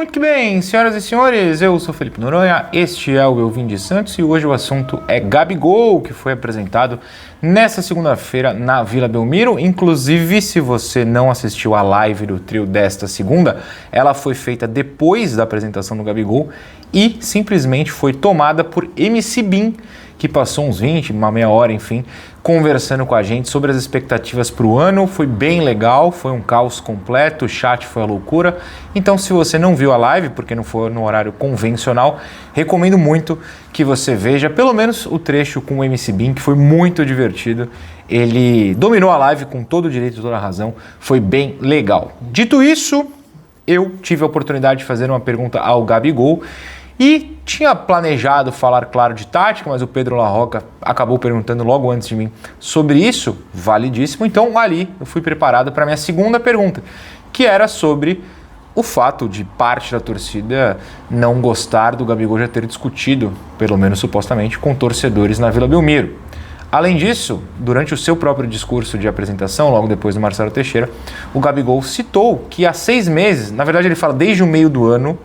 Muito que bem, senhoras e senhores, eu sou Felipe Noronha, este é o Eu Vim de Santos e hoje o assunto é Gabigol, que foi apresentado nesta segunda-feira na Vila Belmiro. Inclusive, se você não assistiu a live do trio desta segunda, ela foi feita depois da apresentação do Gabigol e simplesmente foi tomada por MC Bin, que passou uns 20, uma meia hora, enfim, conversando com a gente sobre as expectativas para o ano. Foi bem legal, foi um caos completo, o chat foi a loucura. Então, se você não viu a live, porque não foi no horário convencional, recomendo muito que você veja pelo menos o trecho com o MC Bin, que foi muito divertido. Ele dominou a live com todo o direito e toda a razão, foi bem legal. Dito isso, eu tive a oportunidade de fazer uma pergunta ao Gabigol e tinha planejado falar, claro, de tática, mas o Pedro La Rocca acabou perguntando logo antes de mim sobre isso, validíssimo. Então, ali eu fui preparado para a minha segunda pergunta, que era sobre o fato de parte da torcida não gostar do Gabigol já ter discutido, pelo menos supostamente, com torcedores na Vila Belmiro. Além disso, durante o seu próprio discurso de apresentação, logo depois do Marcelo Teixeira, o Gabigol citou que há 6 meses, na verdade ele fala desde o meio do ano,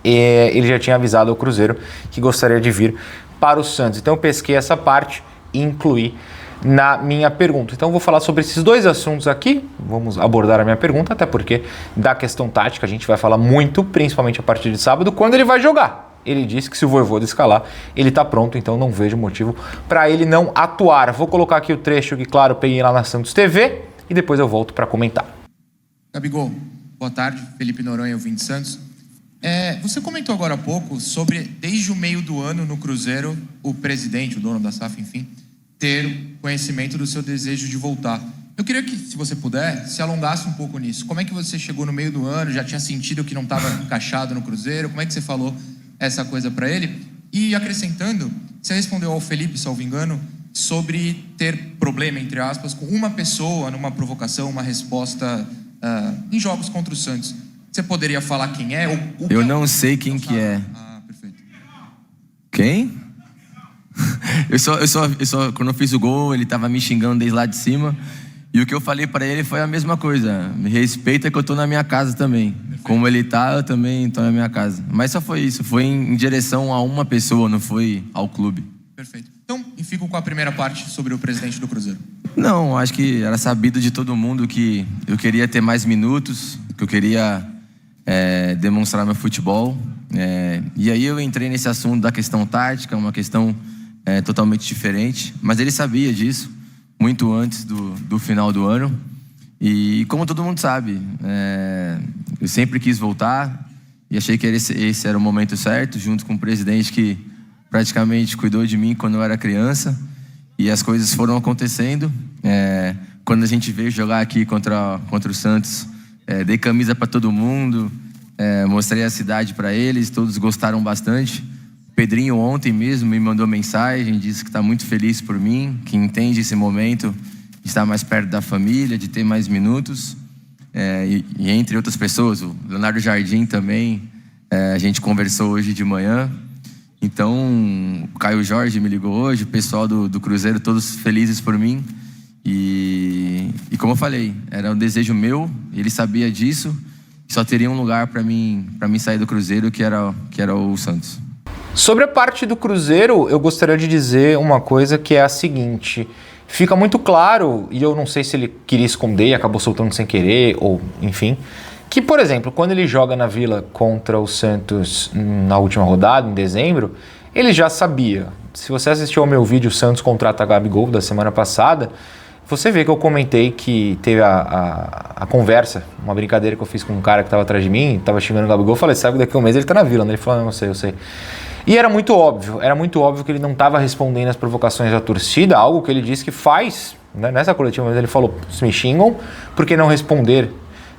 ele já tinha avisado ao Cruzeiro que gostaria de vir para o Santos. Então eu pesquei essa parte e incluí na minha pergunta. Então eu vou falar sobre esses dois assuntos aqui, vamos abordar a minha pergunta, até porque da questão tática a gente vai falar muito, principalmente a partir de sábado, quando ele vai jogar. Ele disse que se o Vojvoda escalar, ele está pronto, então não vejo motivo para ele não atuar. Vou colocar aqui o trecho que, claro, peguei lá na Santos TV e depois eu volto para comentar. Gabigol, boa tarde. Felipe Noronha, Eu Vim de Santos. Você comentou agora há pouco sobre, desde o meio do ano no Cruzeiro, o presidente, o dono da SAF, enfim, ter conhecimento do seu desejo de voltar. Eu queria que, se você puder, se alongasse um pouco nisso. Como é que você chegou no meio do ano, já tinha sentido que não estava encaixado no Cruzeiro? Como é que você falou essa coisa para ele? E acrescentando, você respondeu ao Felipe, salvo engano, sobre ter problema, entre aspas, com uma pessoa numa provocação, uma resposta em jogos contra o Santos. Você poderia falar quem é? Eu não sei quem que é. Ah, perfeito. Quem? Eu só, quando eu fiz o gol, ele tava me xingando desde lá de cima. E o que eu falei pra ele foi a mesma coisa. Me respeita que eu tô na minha casa também. Perfeito. Como ele tá, eu também tô na minha casa. Mas só foi isso. Foi em direção a uma pessoa, não foi ao clube. Perfeito. Então, e fico com a primeira parte sobre o presidente do Cruzeiro. Não, acho que era sabido de todo mundo que eu queria ter mais minutos, que eu queria demonstrar meu futebol. E aí eu entrei nesse assunto da questão tática, uma questão totalmente diferente. Mas ele sabia disso muito antes do final do ano. E como todo mundo sabe, eu sempre quis voltar e achei que esse era o momento certo, junto com o presidente que praticamente cuidou de mim quando eu era criança. E as coisas foram acontecendo. Quando a gente veio jogar aqui contra o Santos, dei camisa para todo mundo, mostrei a cidade para eles, todos gostaram bastante. O Pedrinho ontem mesmo me mandou mensagem, disse que está muito feliz por mim, que entende esse momento de estar mais perto da família, de ter mais minutos. E entre outras pessoas, o Leonardo Jardim também, a gente conversou hoje de manhã. Então, o Caio Jorge me ligou hoje, o pessoal do Cruzeiro, todos felizes por mim. E como eu falei, era um desejo meu, ele sabia disso, só teria um lugar para mim sair do Cruzeiro, que era o Santos. Sobre a parte do Cruzeiro, eu gostaria de dizer uma coisa que é a seguinte: fica muito claro, e eu não sei se ele queria esconder e acabou soltando sem querer, ou enfim, que, por exemplo, quando ele joga na Vila contra o Santos na última rodada, em dezembro, ele já sabia. Se você assistiu ao meu vídeo Santos contrata Gabigol da semana passada, você vê que eu comentei que teve a conversa, uma brincadeira que eu fiz com um cara que estava atrás de mim, estava xingando o Gabigol, eu falei, sabe, daqui a um mês ele está na Vila, né? Ele falou, não sei, eu sei. E era muito óbvio que ele não estava respondendo às provocações da torcida, algo que ele disse que faz, né? Nessa coletiva, mas ele falou, se me xingam, por que não responder?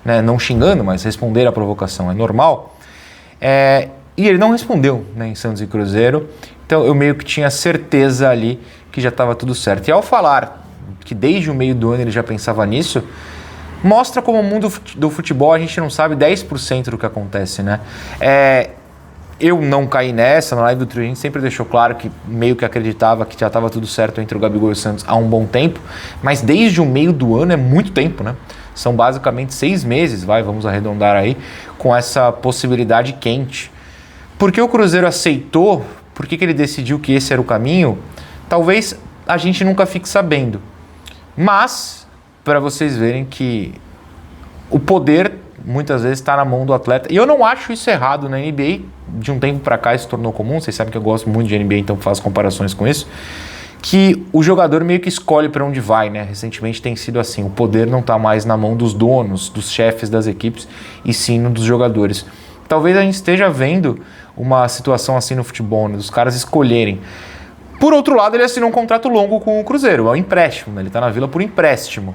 Né? Não xingando, mas responder à provocação, é normal. E ele não respondeu, né, em Santos e Cruzeiro, então eu meio que tinha certeza ali que já estava tudo certo. E ao falar que desde o meio do ano ele já pensava nisso, mostra como o mundo do futebol a gente não sabe 10% do que acontece, né? Eu não caí nessa, na live do trio a gente sempre deixou claro que meio que acreditava que já estava tudo certo entre o Gabigol e o Santos há um bom tempo, mas desde o meio do ano é muito tempo, né? São basicamente 6 meses, vamos arredondar aí, com essa possibilidade quente. Por que o Cruzeiro aceitou? Por que ele decidiu que esse era o caminho? Talvez a gente nunca fique sabendo. Mas, para vocês verem que o poder muitas vezes está na mão do atleta. E eu não acho isso errado na NBA. De um tempo para cá isso se tornou comum. Vocês sabem que eu gosto muito de NBA, então faço comparações com isso. Que o jogador meio que escolhe para onde vai, né? Recentemente tem sido assim. O poder não está mais na mão dos donos, dos chefes das equipes, e sim no dos jogadores. Talvez a gente esteja vendo uma situação assim no futebol, né? Dos caras escolherem. Por outro lado, ele assinou um contrato longo com o Cruzeiro. É um empréstimo, né? Ele está na Vila por empréstimo.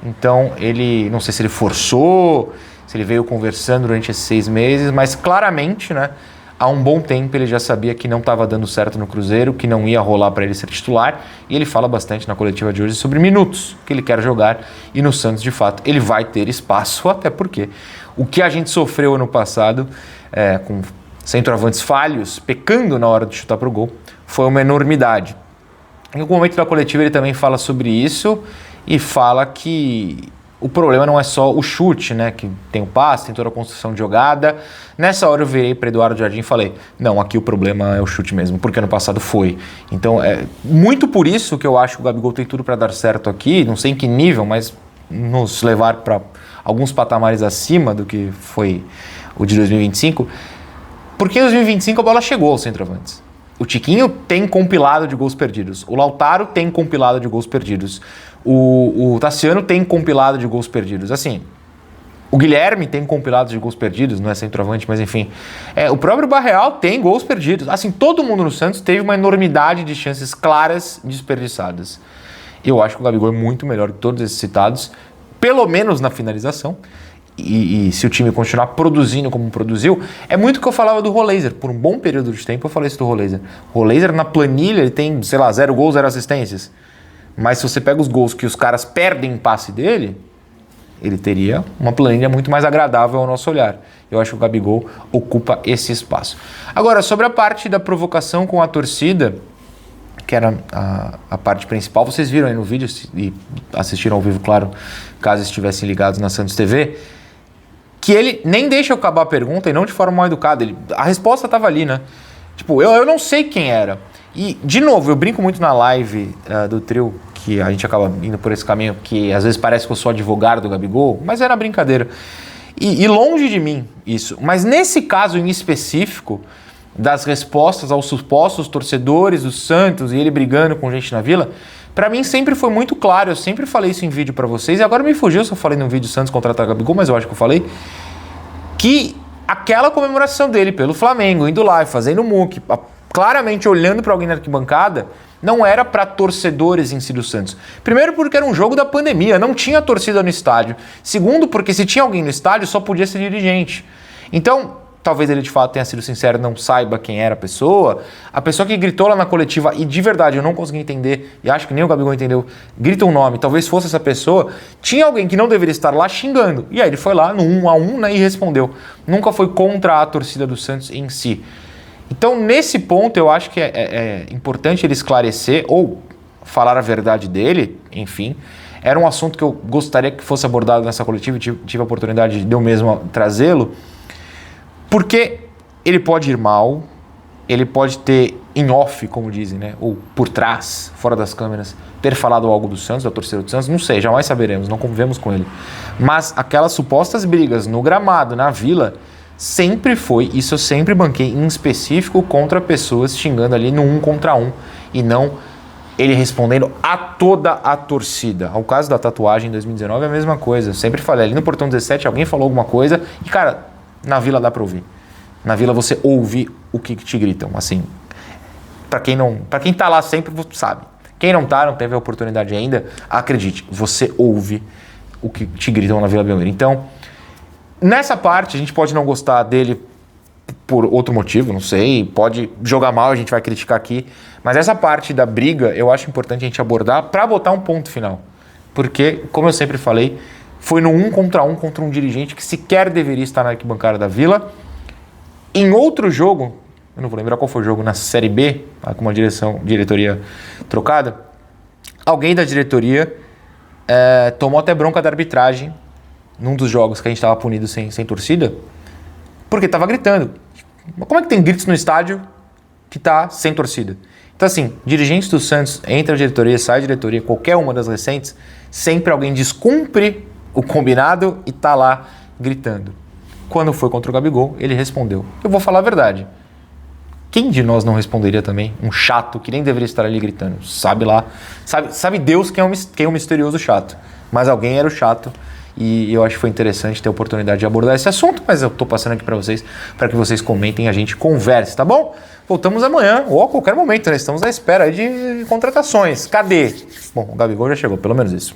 Então, ele, não sei se ele forçou, se ele veio conversando durante esses 6 meses, mas claramente, né, há um bom tempo ele já sabia que não estava dando certo no Cruzeiro, que não ia rolar para ele ser titular, e ele fala bastante na coletiva de hoje sobre minutos que ele quer jogar, e no Santos, de fato, ele vai ter espaço, até porque o que a gente sofreu ano passado, com centroavantes falhos, pecando na hora de chutar para o gol, foi uma enormidade. Em algum momento da coletiva ele também fala sobre isso, e fala que o problema não é só o chute, né? Que tem o passe, tem toda a construção de jogada. Nessa hora eu virei para Eduardo Jardim e falei, não, aqui o problema é o chute mesmo, porque ano passado foi. Então é muito por isso que eu acho que o Gabigol tem tudo para dar certo aqui, não sei em que nível, mas nos levar para alguns patamares acima do que foi o de 2025, porque em 2025 a bola chegou aos centroavantes. O Tiquinho tem compilado de gols perdidos, o Lautaro tem compilado de gols perdidos, o Tassiano tem compilado de gols perdidos. Assim, o Guilherme tem compilado de gols perdidos, não é centroavante, mas enfim. O próprio Barreal tem gols perdidos. Assim, todo mundo no Santos teve uma enormidade de chances claras desperdiçadas. Eu acho que o Gabigol é muito melhor que todos esses citados, pelo menos na finalização. E se o time continuar produzindo como produziu, é muito o que eu falava do Roleiser. Por um bom período de tempo eu falei isso do Roleiser. O Roleiser na planilha ele tem, 0 gols, 0 assistências. Mas se você pega os gols que os caras perdem em passe dele, ele teria uma planilha muito mais agradável ao nosso olhar. Eu acho que o Gabigol ocupa esse espaço. Agora, sobre a parte da provocação com a torcida, que era a parte principal, vocês viram aí no vídeo e assistiram ao vivo, claro, caso estivessem ligados na Santos TV, que ele nem deixa eu acabar a pergunta e não de forma mal educada. A resposta estava ali, né? Tipo, eu não sei quem era. E, de novo, eu brinco muito na live do trio, que a gente acaba indo por esse caminho, que às vezes parece que eu sou advogado do Gabigol, mas era brincadeira. E longe de mim isso. Mas nesse caso em específico, das respostas aos supostos torcedores do Santos e ele brigando com gente na Vila, pra mim sempre foi muito claro, eu sempre falei isso em vídeo pra vocês, e agora me fugiu se eu falei num vídeo Santos contratar Gabigol, mas eu acho que eu falei, que aquela comemoração dele pelo Flamengo, indo lá e fazendo muque, claramente olhando pra alguém na arquibancada, não era para torcedores em si do Santos. Primeiro porque era um jogo da pandemia, não tinha torcida no estádio. Segundo porque se tinha alguém no estádio só podia ser dirigente. Então, talvez ele de fato tenha sido sincero, não saiba quem era a pessoa que gritou lá na coletiva, e de verdade eu não consegui entender, e acho que nem o Gabigol entendeu, grita um nome, talvez fosse essa pessoa, tinha alguém que não deveria estar lá xingando, e aí ele foi lá no 1-1, né, e respondeu. Nunca foi contra a torcida do Santos em si. Então, nesse ponto, eu acho que é importante ele esclarecer ou falar a verdade dele, enfim. Era um assunto que eu gostaria que fosse abordado nessa coletiva e tive a oportunidade de eu mesmo trazê-lo, porque ele pode ir mal, ele pode ter em off, como dizem, né, ou por trás, fora das câmeras, ter falado algo do Santos, da torcida do Santos, não sei, jamais saberemos, não convivemos com ele. Mas aquelas supostas brigas no gramado, na Vila, sempre foi, isso eu sempre banquei em específico contra pessoas xingando ali no 1 contra 1 e não ele respondendo a toda a torcida. Ao caso da tatuagem em 2019 é a mesma coisa, eu sempre falei, ali no Portão 17 alguém falou alguma coisa e cara, na Vila dá pra ouvir. Na Vila você ouve o que te gritam, assim, pra quem tá lá sempre sabe. Quem não tá, não teve a oportunidade ainda, acredite, você ouve o que te gritam na Vila Belmiro. Então, nessa parte, a gente pode não gostar dele por outro motivo, não sei, pode jogar mal, a gente vai criticar aqui, mas essa parte da briga eu acho importante a gente abordar para botar um ponto final. Porque, como eu sempre falei, foi no 1 contra um dirigente que sequer deveria estar na arquibancada da Vila. Em outro jogo, eu não vou lembrar qual foi o jogo, na Série B, com uma diretoria trocada, alguém da diretoria tomou até bronca da arbitragem num dos jogos que a gente estava punido sem torcida, porque estava gritando. Como é que tem gritos no estádio que tá sem torcida? Então assim, dirigentes do Santos, entra a diretoria, sai a diretoria, qualquer uma das recentes, sempre alguém descumpre o combinado e tá lá gritando. Quando foi contra o Gabigol, ele respondeu. Eu vou falar a verdade. Quem de nós não responderia também? Um chato que nem deveria estar ali gritando. Sabe lá, sabe Deus quem é um misterioso chato. Mas alguém era o chato e eu acho que foi interessante ter a oportunidade de abordar esse assunto, mas eu tô passando aqui para vocês, para que vocês comentem e a gente converse, tá bom? Voltamos amanhã ou a qualquer momento, né? Estamos à espera aí de contratações. Cadê? Bom, o Gabigol já chegou, pelo menos isso.